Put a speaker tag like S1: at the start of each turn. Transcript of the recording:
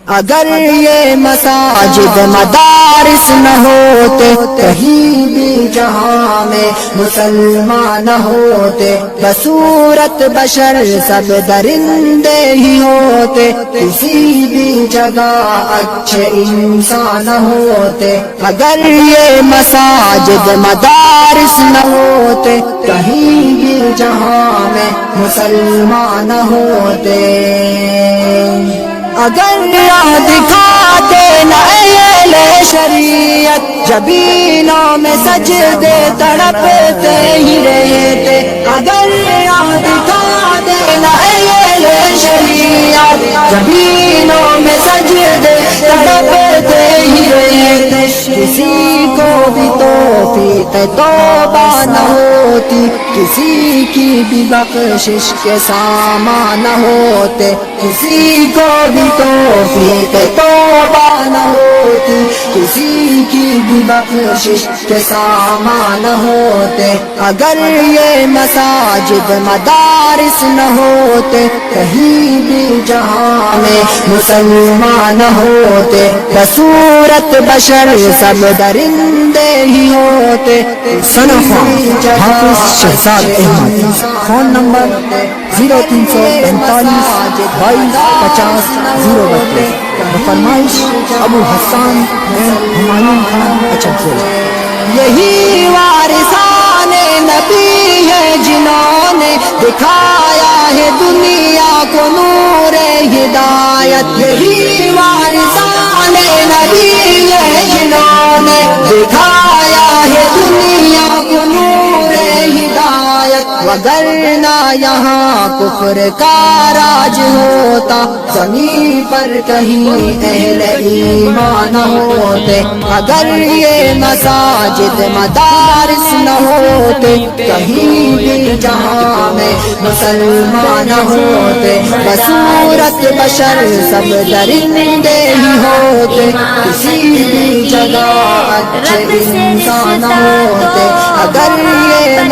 S1: اگر یہ مساجد مدارس نہ ہوتے کہیں بھی جہاں میں مسلمان نہ ہوتے بصورت بشر سب درندے ہی ہوتے کسی بھی جگہ اچھے انسان نہ ہوتے اگر یہ مساجد مدارس نہ ہوتے کہیں بھی جہاں میں مسلمان نہ ہوتے اگر دکھاتے نہ اہل شریعت جبینوں میں سجدے تڑپتے ہی رہتے اگر دکھاتے نہ اہل شریعت جبینوں میں سجدے تڑپتے ہی رہتے کسی کو بھی توفیق توبہ نہ ہوتی کسی کی بھی بخشش کے سامان نہ ہوتے کسی کو بھی توفیق توبہ نہ ہوتی کسی کی بھی بخشش کے سامان نہ ہوتے اگر یہ مساجد مدارس نہ ہوتے کہیں بھی جہاں میں مسلمان نہ ہوتے بصورت بشر سب درندے ہی ہوتے
S2: حافظ شہزاد احمد فون نمبر 0345 2250 فرمائش ابو حسان ہمایوں خان اچھا
S1: یہی وارثان نبی ہے جنہوں نے دکھایا ہے دنیا کو نور ہدایت یہی وارثان نبی ہے جنہوں نے دکھایا ہے دنیا کو نور ہدایت وگرنہ یہاں کفر کا راج ہوتا زمین پر کہیں اہل ایمان ہوتے اگر یہ مساجد مدارس نہ ہوتے کہیں بھی جہاں میں مسلمان ہوتے بصورت بشر سب درندے ہی ہوتے کسی بھی جگہ اچھے انسان ہوتے اگر یہ